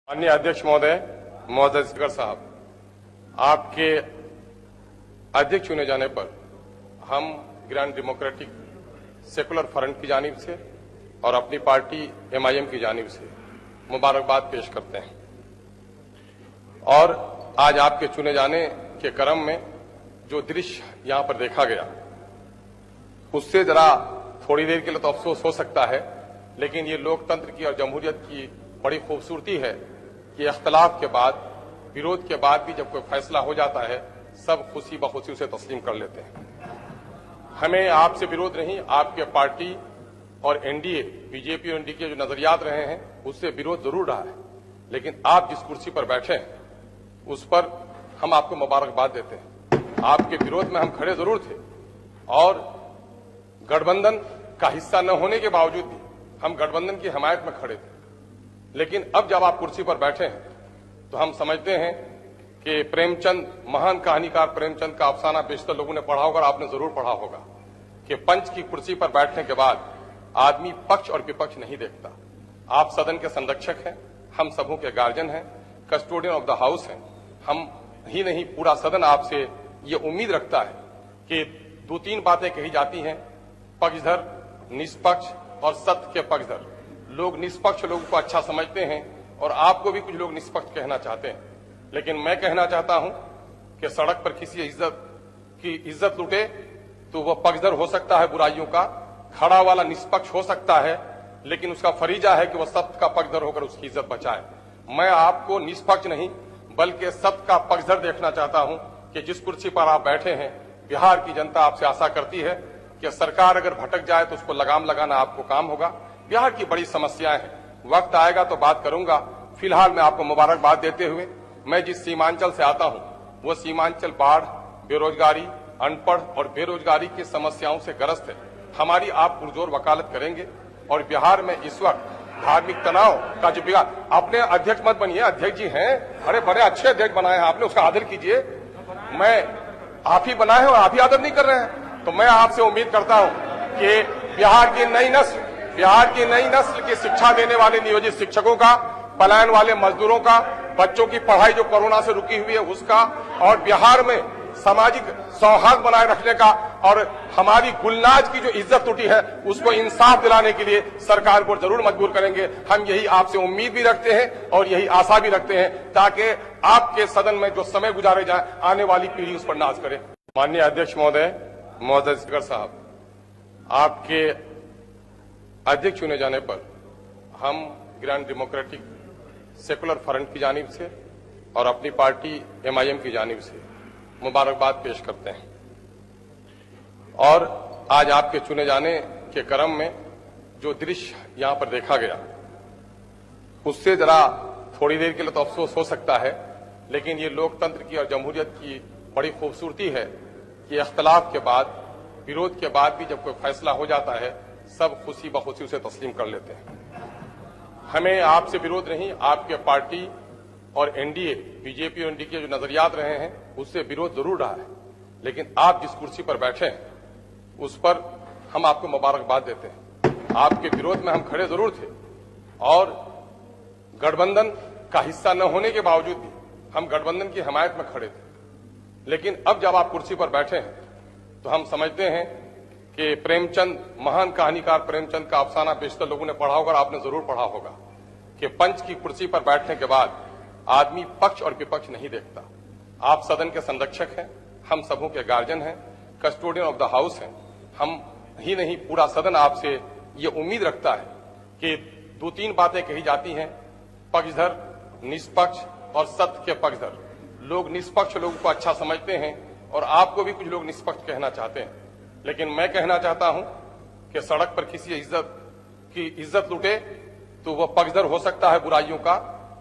माननीय अध्यक्ष महोदय, महोदय स्पीकर साहब, आपके अध्यक्ष चुने जाने पर हम ग्रांड डेमोक्रेटिक सेकुलर फ्रंट की जानिब से और अपनी पार्टी MIM की जानिब से मुबारकबाद पेश करते हैं। और आज आपके चुने जाने के क्रम में जो दृश्य यहां पर देखा गया, उससे जरा थोड़ी देर के लिए तो अफसोस हो सकता है, लेकिन ये लोकतंत्र की और जमहूरियत की बड़ी खूबसूरती है कि इख्तलाफ के बाद, विरोध के बाद भी जब कोई फैसला हो जाता है, सब खुशी बखुशी उसे तस्लीम कर लेते हैं। हमें आपसे विरोध नहीं, आपके पार्टी और NDA, बीजेपी और NDA के जो नजरियात रहे हैं, उससे विरोध जरूर रहा है, लेकिन आप जिस कुर्सी पर बैठे हैं उस पर हम आपको मुबारकबाद देते हैं। आपके विरोध में हम खड़े जरूर थे और गठबंधन का हिस्सा न होने के बावजूद भी हम गठबंधन की हमायत में खड़े थे, लेकिन अब जब आप कुर्सी पर बैठे हैं तो हम समझते हैं कि प्रेमचंद, महान कहानीकार प्रेमचंद का अफसाना बेशतर लोगों ने पढ़ा होगा और आपने जरूर पढ़ा होगा कि पंच की कुर्सी पर बैठने के बाद आदमी पक्ष और विपक्ष नहीं देखता। आप सदन के संरक्षक हैं, हम सबों के गार्जियन हैं, कस्टोडियन ऑफ द हाउस हैं। हम ही नहीं, पूरा सदन आपसे ये उम्मीद रखता है कि दो तीन बातें कही जाती हैं, पक्षधर, निष्पक्ष और सत्य के पक्षधर। लोग निष्पक्ष लोगों को अच्छा समझते हैं और आपको भी कुछ लोग निष्पक्ष कहना चाहते हैं, लेकिन मैं कहना चाहता हूं कि सड़क पर किसी की इज्जत लुटे तो वह पक्षधर हो सकता है बुराइयों का, खड़ा वाला निष्पक्ष हो सकता है, लेकिन उसका फरीजा है कि वह सत्य का पक्षधर होकर उसकी इज्जत बचाए। मैं आपको निष्पक्ष नहीं बल्कि सत्य का पक्षधर देखना चाहता हूं कि जिस कुर्सी पर आप बैठे हैं, बिहार की जनता आपसे आशा करती है कि सरकार अगर भटक जाए तो उसको लगाम लगाना आपको काम होगा। बिहार की बड़ी समस्याएं हैं, वक्त आएगा तो बात करूंगा। फिलहाल मैं आपको मुबारकबाद देते हुए, मैं जिस सीमांचल से आता हूं वो सीमांचल बाढ़, बेरोजगारी, अनपढ़ और बेरोजगारी की समस्याओं से ग्रस्त है। हमारी आप पुरजोर वकालत करेंगे और बिहार में इस वक्त धार्मिक तनाव का जो बिगाड़, अपने अध्यक्ष मत बनिए, अध्यक्ष जी हैं, अरे बड़े अच्छे अध्यक्ष बनाए हैं आपने, उसका आदर कीजिए। मैं आप ही बनाए हैं और आप ही आदर नहीं कर रहे हैं, तो मैं आपसे उम्मीद करता हूं कि बिहार की नई नस्ल की शिक्षा देने वाले नियोजित शिक्षकों का, पलायन वाले मजदूरों का, बच्चों की पढ़ाई जो कोरोना से रुकी हुई है उसका, और बिहार में सामाजिक सौहार्द बनाए रखने का, और हमारी गुलनाज की जो इज्जत टूटी है उसको इंसाफ दिलाने के लिए सरकार को जरूर मजबूर करेंगे। हम यही आपसे उम्मीद भी रखते हैं और यही आशा भी रखते हैं, ताकि आपके सदन में जो समय गुजारे जाए आने वाली पीढ़ी उस पर नाज करे। माननीय अध्यक्ष महोदय, महोदय स्पीकर साहब, आपके अध्यक्ष चुने जाने पर हम ग्रांड डेमोक्रेटिक सेकुलर फ्रंट की जानिब से और अपनी पार्टी MIM की जानिब से मुबारकबाद पेश करते हैं। और आज आपके चुने जाने के क्रम में जो दृश्य यहां पर देखा गया, उससे जरा थोड़ी देर के लिए तो अफसोस हो सकता है, लेकिन ये लोकतंत्र की और जमहूरियत की बड़ी खूबसूरती है कि इख्तलाफ के बाद, विरोध के बाद भी जब कोई फैसला हो जाता है, सब खुशी बखुशी उसे तस्लीम कर लेते हैं। हमें आपसे विरोध नहीं, आपके पार्टी और NDA, बीजेपी और NDA के जो नजरियात रहे हैं, उससे विरोध जरूर रहा है, लेकिन आप जिस कुर्सी पर बैठे हैं उस पर हम आपको मुबारकबाद देते हैं। आपके विरोध में हम खड़े जरूर थे और गठबंधन का हिस्सा न होने के बावजूद भी हम गठबंधन की हमायत में खड़े थे, लेकिन अब जब आप कुर्सी पर बैठे हैं तो हम समझते हैं कि प्रेमचंद, महान कहानीकार प्रेमचंद का अफसाना बेशतर लोगों ने पढ़ा होगा और आपने जरूर पढ़ा होगा कि पंच की कुर्सी पर बैठने के बाद आदमी पक्ष और विपक्ष नहीं देखता। आप सदन के संरक्षक हैं, हम सबों के गार्जियन हैं, कस्टोडियन ऑफ द हाउस हैं। हम ही नहीं, पूरा सदन आपसे ये उम्मीद रखता है कि दो तीन बातें कही जाती हैं, पक्षधर, निष्पक्ष और सत्य के पक्षधर। लोग निष्पक्ष लोगों को अच्छा समझते हैं और आपको भी कुछ लोग निष्पक्ष कहना चाहते हैं, लेकिन मैं कहना चाहता हूं कि सड़क पर किसी की इज्जत लुटे तो वह पक्षधर हो सकता है बुराइयों का,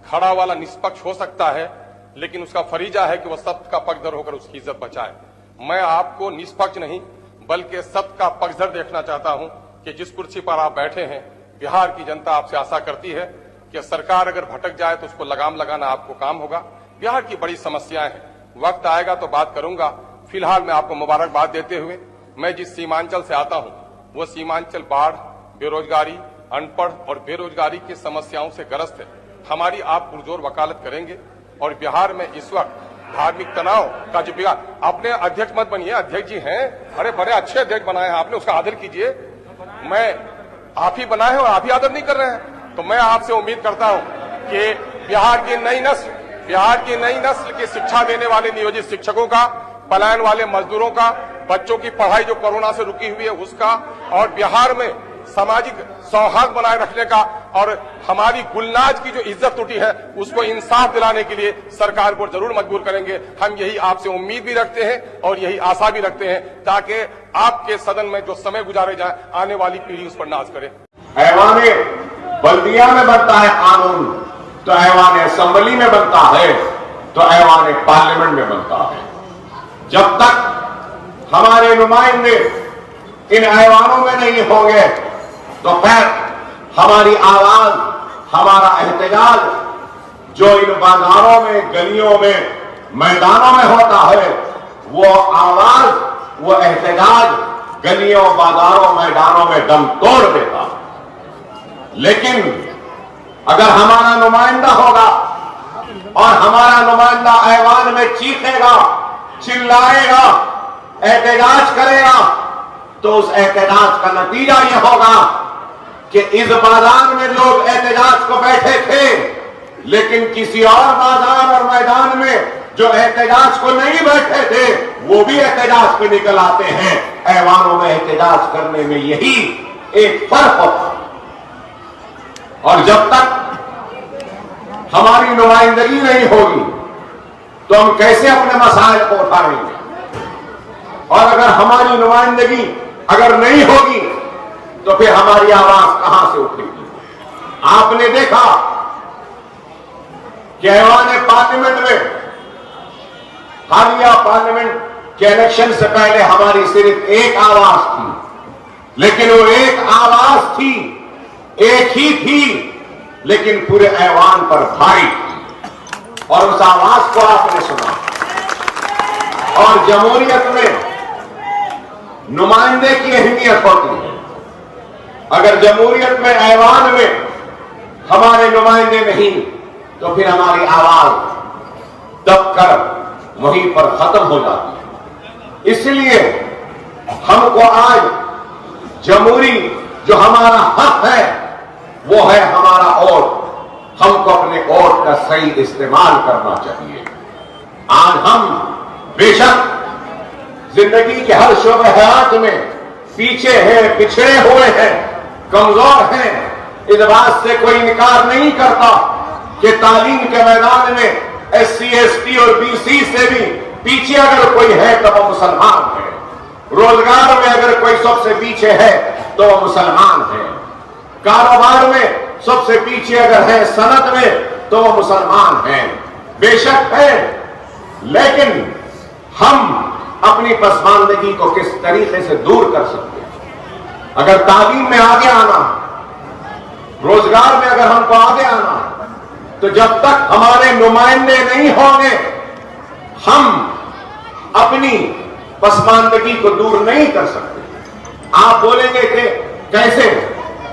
खड़ा वाला निष्पक्ष हो सकता है, लेकिन उसका फरीजा है कि वह सत्य का पक्षधर होकर उसकी इज्जत बचाए। मैं आपको निष्पक्ष नहीं बल्कि सत्य का पक्षधर देखना चाहता हूं कि जिस कुर्सी पर आप बैठे हैं, बिहार की जनता आपसे आशा करती है कि सरकार अगर भटक जाए तो उसको लगाम लगाना आपको काम होगा। बिहार की बड़ी समस्याएं हैं, वक्त आएगा तो बात करूंगा। फिलहाल मैं आपको मुबारकबाद देते हुए, मैं जिस सीमांचल से आता हूं वो सीमांचल बाढ़, बेरोजगारी, अनपढ़ और बेरोजगारी की समस्याओं से ग्रस्त है। हमारी आप पुरजोर वकालत करेंगे और बिहार में इस वक्त धार्मिक तनाव का जो बिगाड़, अपने अध्यक्ष मत बनिए, अध्यक्ष जी हैं, अरे बड़े अच्छे अध्यक्ष बनाए हैं आपने, उसका आदर कीजिए। मैं आप ही बनाए हैं और आप ही आदर नहीं कर रहे हैं। तो मैं आपसे उम्मीद करता हूं कि बिहार की नई नस्ल की शिक्षा देने वाले नियोजित शिक्षकों का, पलायन वाले मजदूरों का, बच्चों की पढ़ाई जो कोरोना से रुकी हुई है उसका, और बिहार में सामाजिक सौहार्द बनाए रखने का, और हमारी गुलनाज की जो इज्जत टूटी है उसको इंसाफ दिलाने के लिए सरकार को जरूर मजबूर करेंगे। हम यही आपसे उम्मीद भी रखते हैं और यही आशा भी रखते हैं, ताकि आपके सदन में जो समय गुजारे जाए आने वाली पीढ़ी उस पर नाज करे। ऐवाने बल्दिया में बनता है कानून, तो ऐवाने असेंबली में बनता है, तो ऐवाने पार्लियामेंट में बनता है। जब तक हमारे नुमाइंदे इन ऐवानों में नहीं होंगे तो फिर हमारी आवाज, हमारा एहतजाज जो इन बाजारों में, गलियों में, मैदानों में होता है, वो आवाज, वो एहतजाज गलियों, बाजारों, मैदानों में दम तोड़ देता। लेकिन अगर हमारा नुमाइंदा होगा और हमारा नुमाइंदा ऐवान में चीखेगा, चिल्लाएगा, एहतजाज करेगा, तो उस एहतजाज का नतीजा यह होगा कि इस बाजार में लोग एहतजाज को बैठे थे, लेकिन किसी और बाजार और मैदान में जो एहतजाज को नहीं बैठे थे वो भी एहतजाज पे निकल आते हैं। ऐवानों में एहतजाज करने में यही एक फर्क होता है। और जब तक हमारी नुमाइंदगी नहीं होगी तो हम कैसे अपने मसाइल को उठाएंगे? और अगर हमारी नुमाइंदगी अगर नहीं होगी तो फिर हमारी आवाज कहां से उठेगी? आपने देखा कि ऐवान पार्लियामेंट में, हालिया पार्लियामेंट के इलेक्शन से पहले हमारी सिर्फ एक आवाज थी, लेकिन वो एक आवाज थी, एक ही थी, लेकिन पूरे ऐवान पर भारी थी, और उस आवाज को आपने सुना। और जमहूरियत में नुमाइंदे की अहमियत होती है। अगर जमहूरियत में, ऐवान में हमारे नुमाइंदे नहीं तो फिर हमारी आवाज दबकर वहीं पर खत्म हो जाती है। इसलिए हमको आज जमहूरी जो हमारा हक है वो है हमारा वोट। हमको अपने वोट का सही इस्तेमाल करना चाहिए। आज हम बेशक जिंदगी के हर शोबे हयात में पीछे हैं, पिछड़े हुए हैं, कमजोर हैं। इस बात से कोई इनकार नहीं करता कि तालीम के मैदान में SC, ST और BC से भी पीछे अगर कोई है तो वो मुसलमान है। रोजगार में अगर कोई सबसे पीछे है तो वो मुसलमान है। कारोबार में सबसे पीछे अगर है सनत में तो वो मुसलमान है। बेशक है, लेकिन हम अपनी पसमानदगी को किस तरीके से दूर कर सकते हैं? अगर तालीम में आगे आना, रोजगार में अगर हमको आगे आना, तो जब तक हमारे नुमाइंदे नहीं होंगे हम अपनी पसमानदगी को दूर नहीं कर सकते। आप बोलेंगे कि कैसे?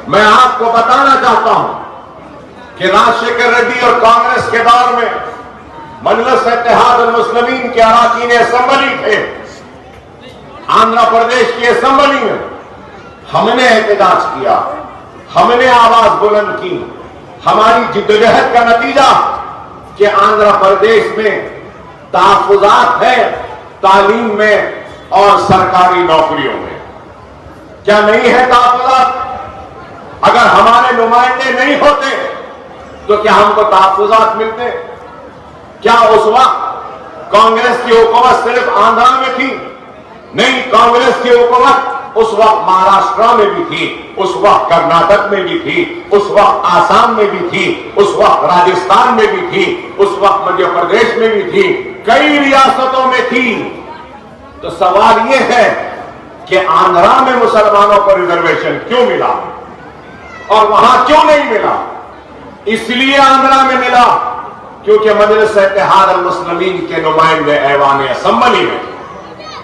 मैं आपको बताना चाहता हूं कि राजशेखर रेड्डी और कांग्रेस के दौर में मजलिस इत्तेहादुल मुस्लिमीन के अराकीन असेंबली थे। आंध्र प्रदेश की असेंबली में हमने एहतजाज किया, हमने आवाज बुलंद की। हमारी जिद्दोजहद का नतीजा कि आंध्र प्रदेश में तहफ्फुज़ात है तालीम में और सरकारी नौकरियों में। क्या नहीं है तहफ्फुज़ात? अगर हमारे नुमाइंदे नहीं होते तो क्या हमको तहफ्फुज़ात मिलते? क्या उस वक्त कांग्रेस की हुकूमत सिर्फ आंध्र में थी? नहीं, कांग्रेस की हुकूमत उस वक्त महाराष्ट्र में भी थी, उस वक्त कर्नाटक में भी थी, उस वक्त आसाम में भी थी, उस वक्त राजस्थान में भी थी, उस वक्त मध्य प्रदेश में भी थी, कई रियासतों में थी। तो सवाल यह है कि आंध्रा में मुसलमानों को रिजर्वेशन क्यों मिला और वहां क्यों नहीं मिला? इसलिए आंध्रा में मिला क्योंकि मजलिस इत्तेहादुल मुस्लिमीन के नुमाइंदे ऐवान असेंबली में,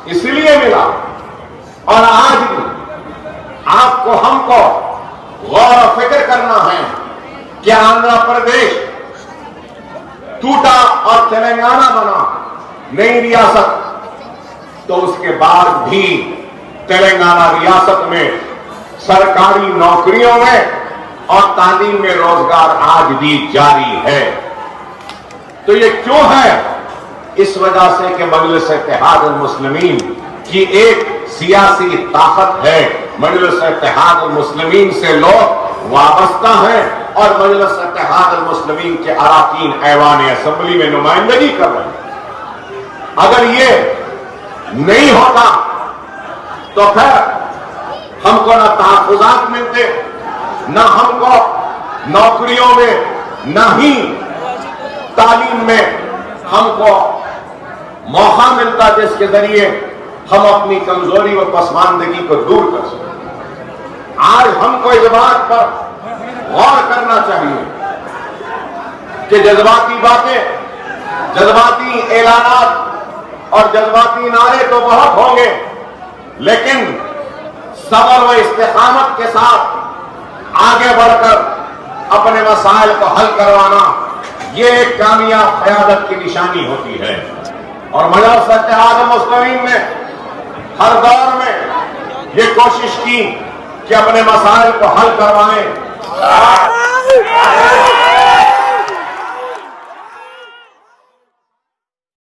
इसलिए मिला। और आज भी आपको, हमको गौर और फिक्र करना है कि आंध्र प्रदेश टूटा और तेलंगाना बना नई रियासत, तो उसके बाद भी तेलंगाना रियासत में सरकारी नौकरियों में और तालीम में रोजगार आज भी जारी है। तो ये क्यों है? इस वजह से कि मजलिस इत्तेहाद अल मुस्लिमीन की एक सियासी ताकत है। मजलिस इत्तेहाद अल मुस्लिमीन से लोग वाबस्ता हैं और मजलिस इत्तेहाद अल मुस्लिमीन के अराकीन ऐवान असेंबली में नुमाइंदगी कर रहे हैं। अगर ये नहीं होता तो फिर हमको ना तहफ्फुज़ात मिलते, ना हमको नौकरियों में, ना ही तालीम में हमको मौका मिलता जिसके जरिए हम अपनी कमजोरी व पसमानदगी को दूर कर सकें। आज हमको इस बात पर गौर करना चाहिए कि जज्बाती बातें, जज्बाती ऐलानात और जज्बाती नारे तो बहुत होंगे, लेकिन सब्र व इस्तिकामत के साथ आगे बढ़कर अपने मसाइल को हल करवाना, ये एक कामयाब क़यादत की निशानी होती है। और मजलिस इत्तेहाद अल मुस्लिमीन ने हर दौर में ये कोशिश की कि अपने मसाइल को हल करवाएं।